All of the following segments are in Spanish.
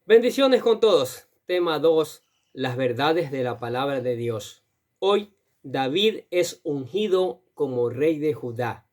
Bendiciones con todos. Tema 2. Las verdades de la palabra de Dios. Hoy David es ungido como rey de Judá.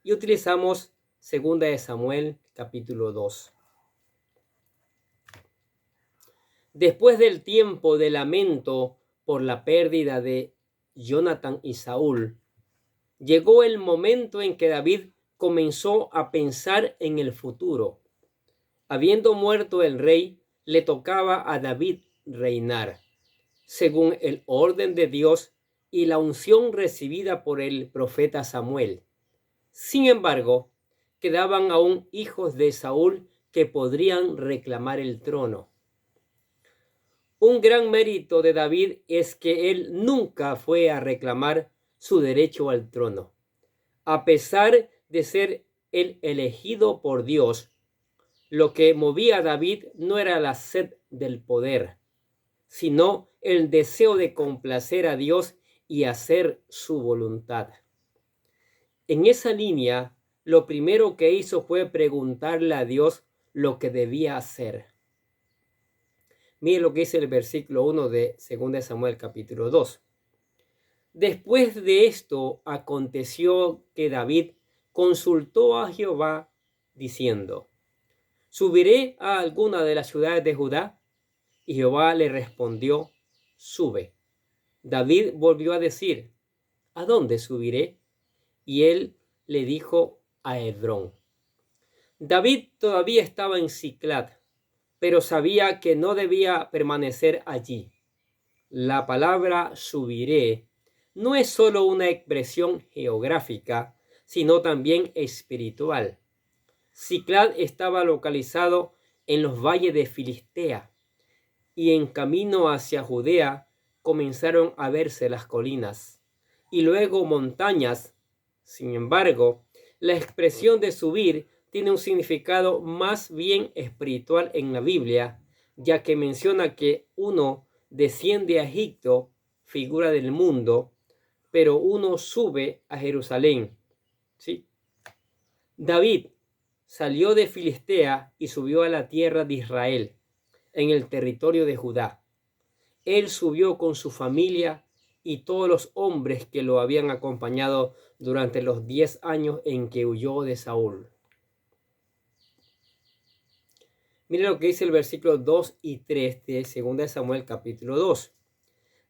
Y utilizamos 2 Samuel capítulo 2. Después del tiempo de lamento por la pérdida de Jonatán y Saúl, llegó el momento en que David comenzó a pensar en el futuro. Habiendo muerto el rey, le tocaba a David reinar, según el orden de Dios y la unción recibida por el profeta Samuel. Sin embargo, quedaban aún hijos de Saúl que podrían reclamar el trono. Un gran mérito de David es que él nunca fue a reclamar su derecho al trono. A pesar de ser el elegido por Dios, lo que movía a David no era la sed del poder, sino el deseo de complacer a Dios y hacer su voluntad. En esa línea, lo primero que hizo fue preguntarle a Dios lo que debía hacer. Mire lo que dice el versículo 1 de 2 Samuel capítulo 2. Después de esto aconteció que David consultó a Jehová diciendo: ¿subiré a alguna de las ciudades de Judá? Y Jehová le respondió: sube. David volvió a decir: ¿a dónde subiré? Y él le dijo: a Hebrón. David todavía estaba en Siclag, pero sabía que no debía permanecer allí. La palabra subiré no es solo una expresión geográfica, sino también espiritual. Siclag estaba localizado en los valles de Filistea, y en camino hacia Judea comenzaron a verse las colinas y luego montañas. Sin embargo, la expresión de subir tiene un significado más bien espiritual en la Biblia, ya que menciona que uno desciende a Egipto, figura del mundo, pero uno sube a Jerusalén. ¿Sí? David salió de Filistea y subió a la tierra de Israel, en el territorio de Judá. Él subió con su familia y todos los hombres que lo habían acompañado durante los 10 años en que huyó de Saúl. Mire lo que dice el versículo 2 y 3 de 2 Samuel capítulo 2.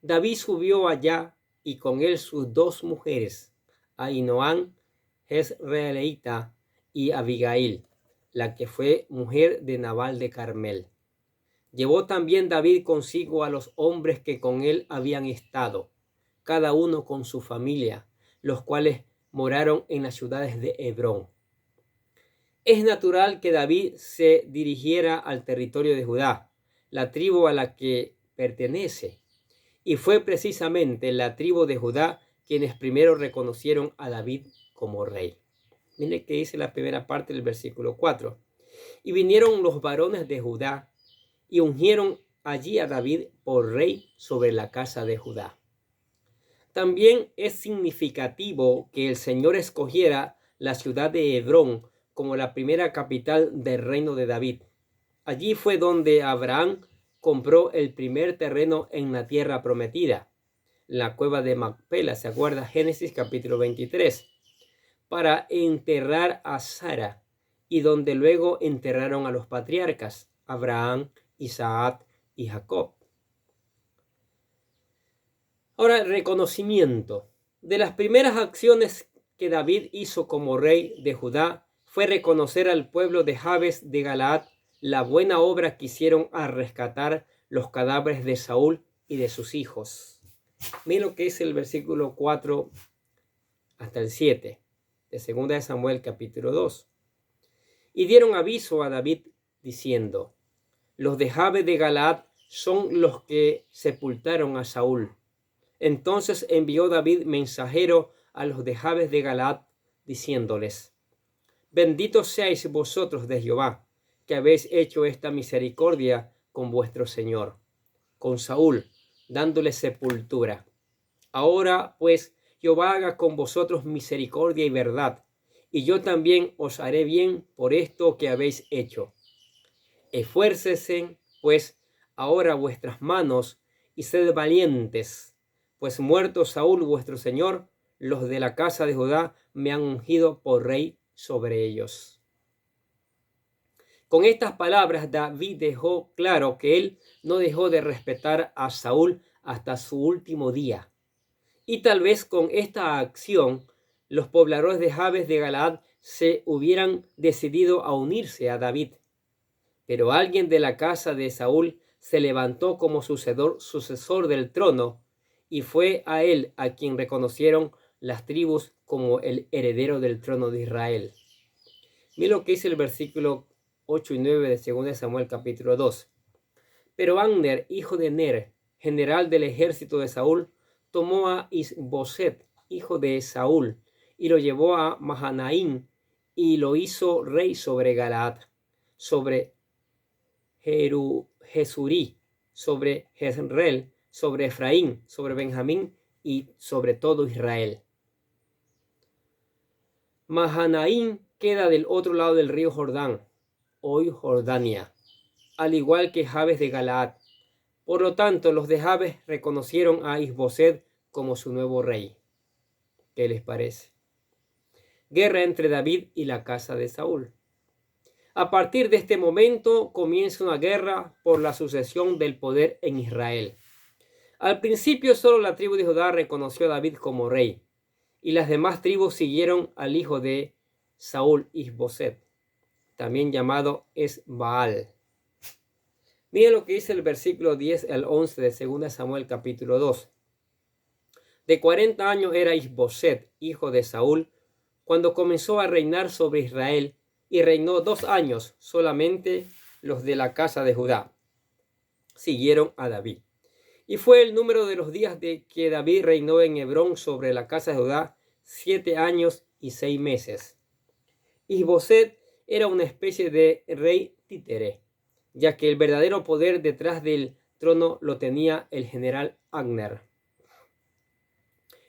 David subió allá y con él sus 2 mujeres, Ahinoam, Jezreelita, y Abigail, la que fue mujer de Nabal de Carmel. Llevó también David consigo a los hombres que con él habían estado, cada uno con su familia, los cuales moraron en las ciudades de Hebrón. Es natural que David se dirigiera al territorio de Judá, la tribu a la que pertenece, y fue precisamente la tribu de Judá quienes primero reconocieron a David como rey. Mire que dice la primera parte del versículo 4. Y vinieron los varones de Judá y ungieron allí a David por rey sobre la casa de Judá. También es significativo que el Señor escogiera la ciudad de Hebrón como la primera capital del reino de David. Allí fue donde Abraham compró el primer terreno en la tierra prometida, la cueva de Macpela, ¿se acuerda? Génesis capítulo 23, para enterrar a Sara, y donde luego enterraron a los patriarcas, Abraham, Isaac y Jacob. Ahora, reconocimiento. De las primeras acciones que David hizo como rey de Judá fue reconocer al pueblo de Jabes de Galaad la buena obra que hicieron al rescatar los cadáveres de Saúl y de sus hijos. Miren lo que es el versículo 4 hasta el 7 de 2 Samuel capítulo 2. Y dieron aviso a David diciendo: los de Jabes de Galaad son los que sepultaron a Saúl. Entonces envió David mensajero a los de Jabes de Galaad diciéndoles: benditos seáis vosotros de Jehová, que habéis hecho esta misericordia con vuestro señor, con Saúl, dándole sepultura. Ahora pues Jehová haga con vosotros misericordia y verdad, y yo también os haré bien por esto que habéis hecho. Esfuércese pues ahora vuestras manos y sed valientes, pues muerto Saúl vuestro señor, los de la casa de Judá me han ungido por rey sobre ellos. Con estas palabras David dejó claro que él no dejó de respetar a Saúl hasta su último día. Y tal vez con esta acción los pobladores de Jabes de Galaad se hubieran decidido a unirse a David. Pero alguien de la casa de Saúl se levantó como sucesor del trono y fue a él a quien reconocieron las tribus como el heredero del trono de Israel. Mira lo que dice el versículo 8 y 9 de 2 Samuel capítulo 2. Pero Abner, hijo de Ner, general del ejército de Saúl, tomó a Isboset, hijo de Saúl, y lo llevó a Mahanaim y lo hizo rey sobre Galaad, sobre Jesurí, sobre Jezreel, sobre Efraín, sobre Benjamín y sobre todo Israel. Mahanaim queda del otro lado del río Jordán, hoy Jordania, al igual que Jabes de Galaad. Por lo tanto, los de Jabes reconocieron a Isboset como su nuevo rey. ¿Qué les parece? Guerra entre David y la casa de Saúl. A partir de este momento comienza una guerra por la sucesión del poder en Israel. Al principio solo la tribu de Judá reconoció a David como rey, y las demás tribus siguieron al hijo de Saúl, Isboset, también llamado Esbaal. Miren lo que dice el versículo 10 al 11 de 2 Samuel capítulo 2. De 40 años era Isboset, hijo de Saúl, cuando comenzó a reinar sobre Israel, y reinó 2 años. Solamente los de la casa de Judá siguieron a David. Y fue el número de los días de que David reinó en Hebrón sobre la casa de Judá 7 años y 6 meses. Isboset era una especie de rey títere, ya que el verdadero poder detrás del trono lo tenía el general Abner.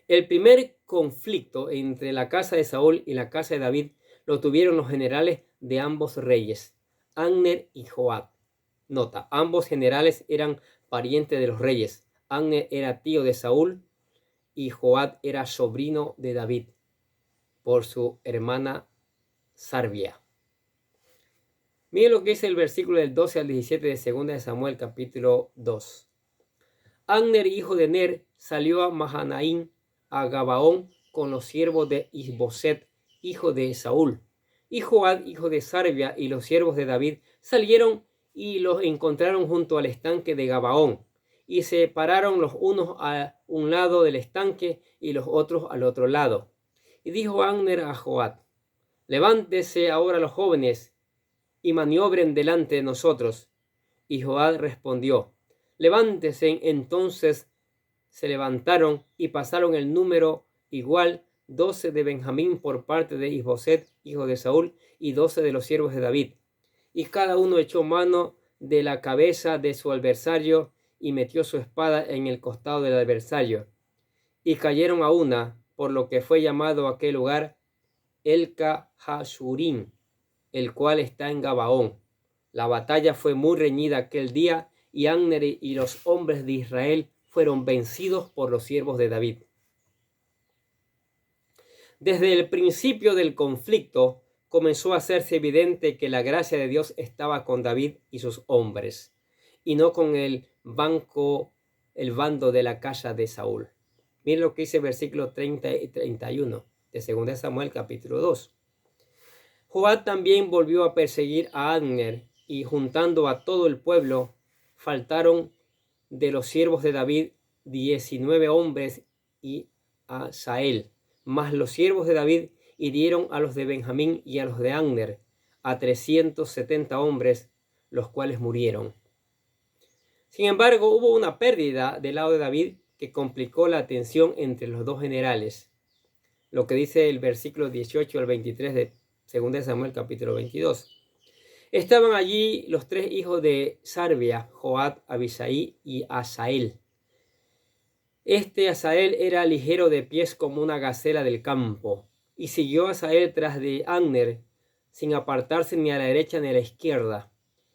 El primer conflicto entre la casa de Saúl y la casa de David lo tuvieron los generales de ambos reyes, Abner y Joab. Nota, ambos generales eran parientes de los reyes. Abner era tío de Saúl y Joab era sobrino de David por su hermana Sarvia. Miren lo que dice el versículo del 12 al 17 de 2 Samuel capítulo 2. Abner, hijo de Ner, salió a Mahanaim, a Gabaón, con los siervos de Isboset, hijo de Saúl. Y Joab, hijo de Sarvia, y los siervos de David salieron y los encontraron junto al estanque de Gabaón. Y se pararon los unos a un lado del estanque y los otros al otro lado. Y dijo Abner a Joab: levántese ahora los jóvenes y maniobren delante de nosotros. Y Joab respondió: levántese. Entonces se levantaron y pasaron el número igual, 12 de Benjamín por parte de Isboset, hijo de Saúl, y 12 de los siervos de David. Y cada uno echó mano de la cabeza de su adversario y metió su espada en el costado del adversario. Y cayeron a una, por lo que fue llamado aquel lugar Elka Hashurim, el cual está en Gabaón. La batalla fue muy reñida aquel día, y Abner y los hombres de Israel fueron vencidos por los siervos de David. Desde el principio del conflicto comenzó a hacerse evidente que la gracia de Dios estaba con David y sus hombres, y no con el bando de la casa de Saúl. Miren lo que dice el versículo 30 y 31 de 2 Samuel capítulo 2. Joab también volvió a perseguir a Abner, y juntando a todo el pueblo, faltaron de los siervos de David 19 hombres y a Asael, mas los siervos de David hirieron a los de Benjamín y a los de Abner, a 370 hombres, los cuales murieron. Sin embargo, hubo una pérdida del lado de David que complicó la tensión entre los dos generales. Lo que dice el versículo 18 al 23 de 2 Samuel capítulo 22. Estaban allí los 3 hijos de Sarvia, Joab, Abisai y Asael. Este Asael era ligero de pies como una gacela del campo, y siguió Asael tras de Abner, sin apartarse ni a la derecha ni a la izquierda.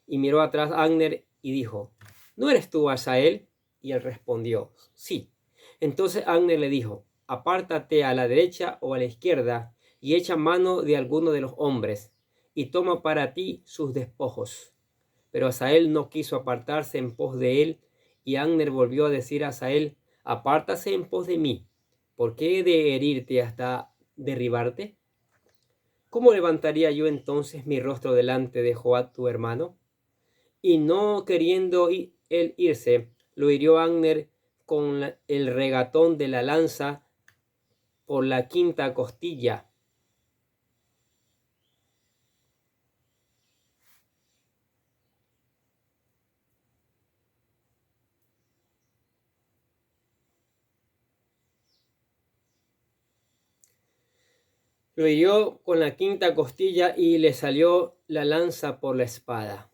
Y miró atrás Abner y dijo: ¿No eres tú Asael? Y él respondió: sí. Entonces Abner le dijo: apártate a la derecha o a la izquierda y echa mano de alguno de los hombres y toma para ti sus despojos. Pero Asael no quiso apartarse en pos de él, y Abner volvió a decir a Asael: apártase en pos de mí, ¿por qué he de herirte hasta derribarte? ¿Cómo levantaría yo entonces mi rostro delante de Joab tu hermano? Y no queriendo él irse, lo hirió Abner con el regatón de la lanza por la quinta costilla. Lo hirió con la quinta costilla y le salió la lanza por la espada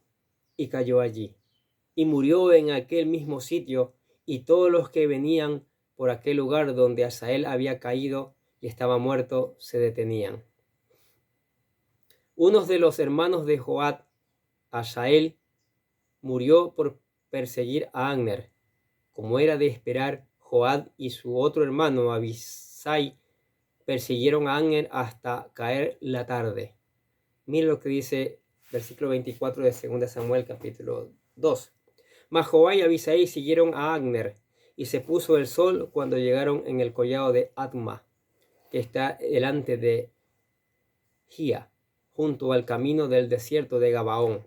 y cayó allí. Y murió en aquel mismo sitio, y todos los que venían por aquel lugar donde Asael había caído y estaba muerto se detenían. Uno de los hermanos de Joab, Asael, murió por perseguir a Abner. Como era de esperar, Joab y su otro hermano Abisai persiguieron a Abner hasta caer la tarde. Mira lo que dice versículo 24 de 2 Samuel capítulo 2. Mas Joab y Abisai siguieron a Abner, y se puso el sol cuando llegaron en el collado de Atma, que está delante de Gia, junto al camino del desierto de Gabaón.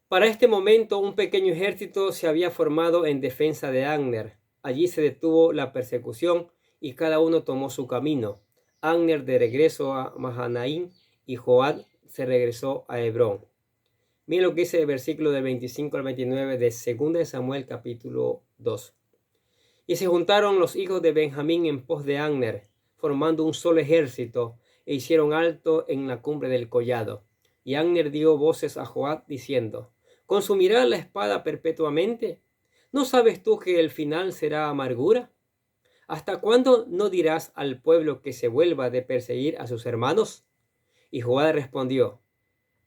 Para este momento, un pequeño ejército se había formado en defensa de Abner. Allí se detuvo la persecución y cada uno tomó su camino. Abner de regreso a Mahanaim y Joab se regresó a Hebrón. Miren lo que dice el versículo del 25 al 29 de 2 Samuel capítulo 2. Y se juntaron los hijos de Benjamín en pos de Abner, formando un solo ejército, e hicieron alto en la cumbre del collado. Y Abner dio voces a Joab diciendo: ¿consumirá la espada perpetuamente? ¿No sabes tú que el final será amargura? ¿Hasta cuándo no dirás al pueblo que se vuelva de perseguir a sus hermanos? Y Joab respondió: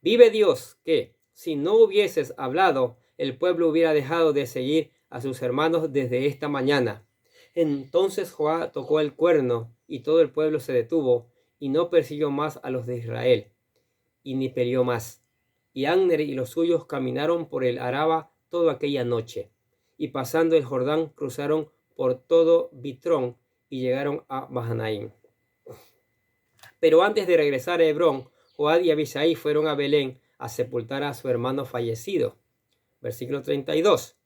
vive Dios, que, si no hubieses hablado, el pueblo hubiera dejado de seguir a sus hermanos desde esta mañana. Entonces Joab tocó el cuerno, y todo el pueblo se detuvo, y no persiguió más a los de Israel, y ni peleó más. Y Abner y los suyos caminaron por el Araba toda aquella noche, y pasando el Jordán cruzaron por todo Bitrón y llegaron a Mahanaim. Pero antes de regresar a Hebrón, Joab y Abisai fueron a Belén a sepultar a su hermano fallecido. Versículo 32.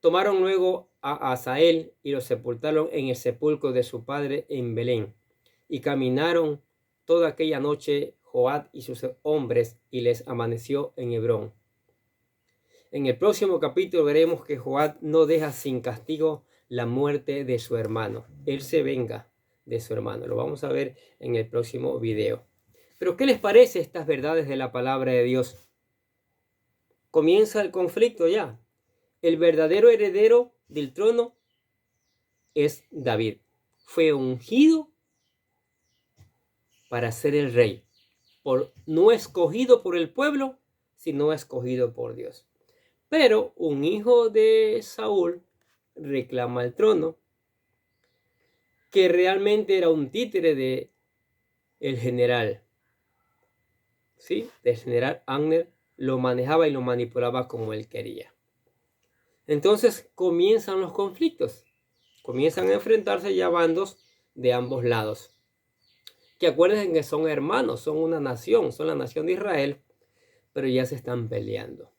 Tomaron luego a Asael y lo sepultaron en el sepulcro de su padre en Belén. Y caminaron toda aquella noche Joab y sus hombres, y les amaneció en Hebrón. En el próximo capítulo veremos que Joab no deja sin castigo la muerte de su hermano. Él se venga de su hermano. Lo vamos a ver en el próximo video. Pero ¿qué les parece estas verdades de la palabra de Dios? Comienza el conflicto ya. El verdadero heredero del trono es David. Fue ungido para ser el rey. No escogido por el pueblo, sino escogido por Dios. Pero un hijo de Saúl reclama el trono, que realmente era un títere de el general. ¿Sí? Del general Abner. Lo manejaba y lo manipulaba como él quería. Entonces comienzan los conflictos. Comienzan a enfrentarse ya bandos de ambos lados. Que acuérdense que son hermanos, son una nación, son la nación de Israel, pero ya se están peleando.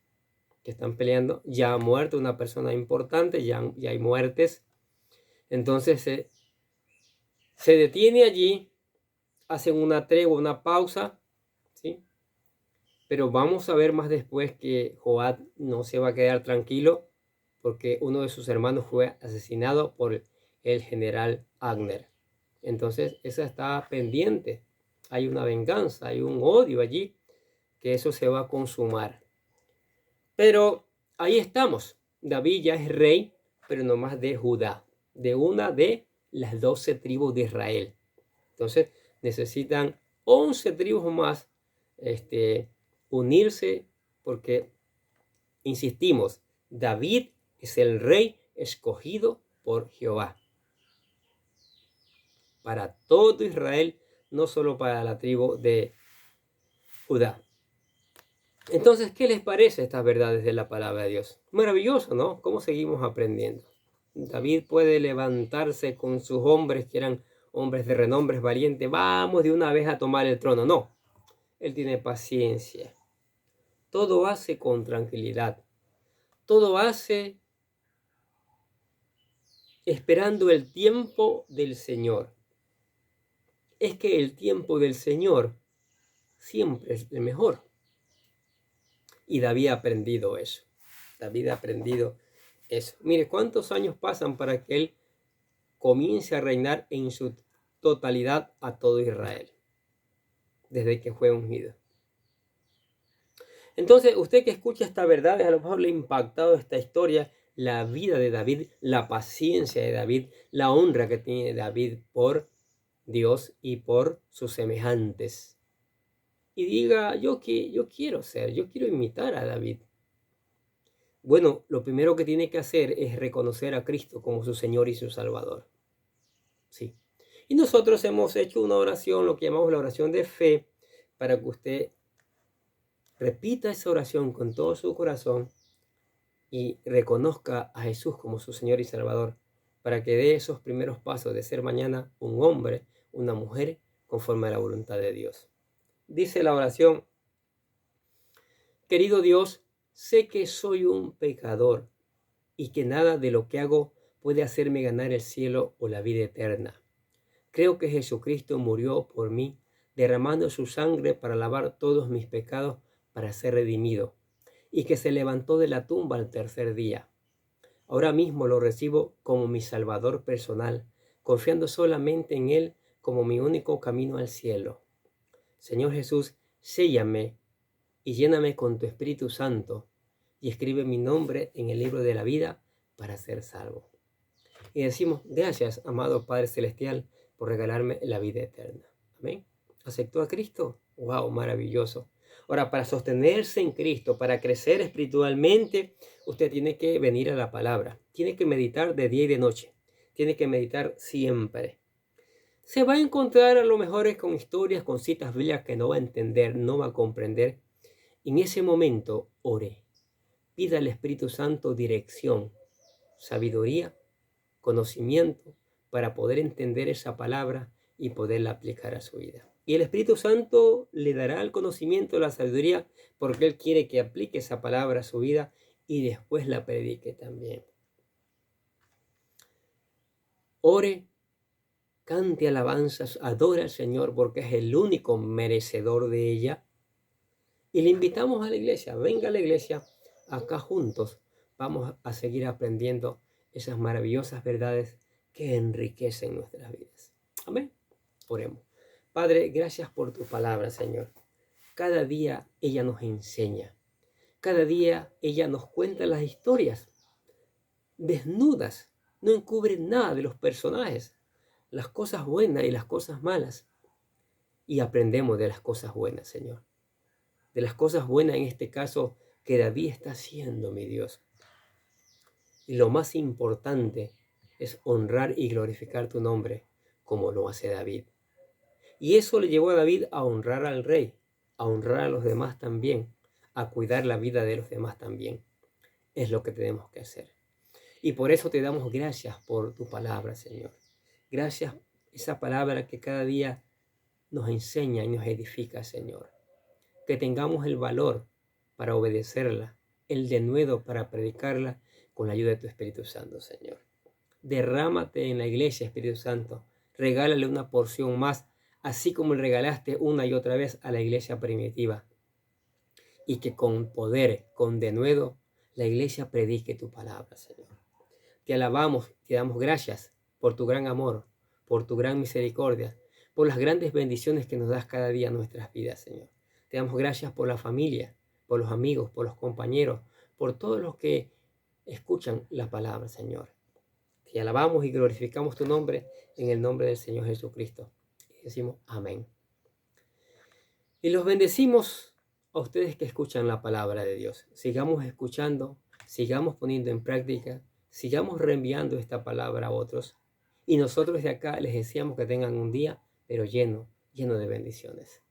Que están peleando, ya ha muerto una persona importante, ya hay muertes. Entonces se detiene allí, hacen una tregua, una pausa, ¿sí? Pero vamos a ver más después que Joab no se va a quedar tranquilo, porque uno de sus hermanos fue asesinado por el general Abner. Entonces esa está pendiente. Hay una venganza, hay un odio allí, que eso se va a consumar. Pero ahí estamos. David ya es rey, pero no más de Judá, de una de las 12 tribus de Israel. Entonces necesitan 11 tribus más unirse, porque Insistimos, David es el rey escogido por Jehová para todo Israel, no solo para la tribu de Judá. Entonces, ¿qué les parece estas verdades de la palabra de Dios? Maravilloso, ¿no? ¿Cómo seguimos aprendiendo? David puede levantarse con sus hombres, que eran hombres de renombre, valientes. Vamos de una vez a tomar el trono. No, él tiene paciencia. Todo hace con tranquilidad. Todo hace esperando el tiempo del Señor. Es que el tiempo del Señor siempre es el mejor. Y David ha aprendido eso. David ha aprendido eso. Mire, ¿cuántos años pasan para que él comience a reinar en su totalidad a todo Israel? Desde que fue ungido. Entonces, usted que escucha estas verdades, a lo mejor le ha impactado esta historia, la vida de David, la paciencia de David, la honra que tiene David por Dios y por sus semejantes. Y diga, yo quiero imitar a David. Bueno, lo primero que tiene que hacer es reconocer a Cristo como su Señor y su Salvador. Sí. Y nosotros hemos hecho una oración, lo que llamamos la oración de fe, para que usted repita esa oración con todo su corazón y reconozca a Jesús como su Señor y Salvador, para que dé esos primeros pasos de ser mañana un hombre, una mujer, conforme a la voluntad de Dios. Dice la oración: querido Dios, sé que soy un pecador y que nada de lo que hago puede hacerme ganar el cielo o la vida eterna. Creo que Jesucristo murió por mí, derramando su sangre para lavar todos mis pecados, para ser redimido, y que se levantó de la tumba al tercer día. Ahora mismo lo recibo como mi Salvador personal, confiando solamente en Él como mi único camino al cielo. Señor Jesús, séllame y lléname con tu Espíritu Santo, y escribe mi nombre en el libro de la vida para ser salvo. Y decimos, gracias, amado Padre Celestial, por regalarme la vida eterna. Amén. ¿Aceptó a Cristo? ¡Wow! Maravilloso. Ahora, para sostenerse en Cristo, para crecer espiritualmente, usted tiene que venir a la palabra. Tiene que meditar de día y de noche. Tiene que meditar siempre. Se va a encontrar a lo mejor con historias, con citas bíblicas que no va a entender, no va a comprender. En ese momento, ore. Pida al Espíritu Santo dirección, sabiduría, conocimiento para poder entender esa palabra y poderla aplicar a su vida. Y el Espíritu Santo le dará el conocimiento, la sabiduría, porque Él quiere que aplique esa palabra a su vida y después la predique también. Ore, cante alabanzas, adora al Señor porque es el único merecedor de ella. Y le invitamos a la iglesia, venga a la iglesia, acá juntos vamos a seguir aprendiendo esas maravillosas verdades que enriquecen nuestras vidas. Amén. Oremos. Padre, gracias por tu palabra, Señor. Cada día ella nos enseña. Cada día ella nos cuenta las historias desnudas. No encubre nada de los personajes, las cosas buenas y las cosas malas. Y aprendemos de las cosas buenas, Señor. De las cosas buenas en este caso que David está haciendo, mi Dios. Y lo más importante es honrar y glorificar tu nombre como lo hace David. Y eso le llevó a David a honrar al rey, a honrar a los demás también, a cuidar la vida de los demás también. Es lo que tenemos que hacer. Y por eso te damos gracias por tu palabra, Señor. Gracias, esa palabra que cada día nos enseña y nos edifica, Señor. Que tengamos el valor para obedecerla, el denuedo para predicarla con la ayuda de tu Espíritu Santo, Señor. Derrámate en la iglesia, Espíritu Santo. Regálale una porción más, así como le regalaste una y otra vez a la iglesia primitiva. Y que con poder, con denuedo, la iglesia predique tu palabra, Señor. Te alabamos, te damos gracias por tu gran amor, por tu gran misericordia, por las grandes bendiciones que nos das cada día en nuestras vidas, Señor. Te damos gracias por la familia, por los amigos, por los compañeros, por todos los que escuchan la palabra, Señor. Te alabamos y glorificamos tu nombre en el nombre del Señor Jesucristo. Y decimos amén. Y los bendecimos a ustedes que escuchan la palabra de Dios. Sigamos escuchando, sigamos poniendo en práctica, sigamos reenviando esta palabra a otros. Y nosotros de acá les deseamos que tengan un día, pero lleno de bendiciones.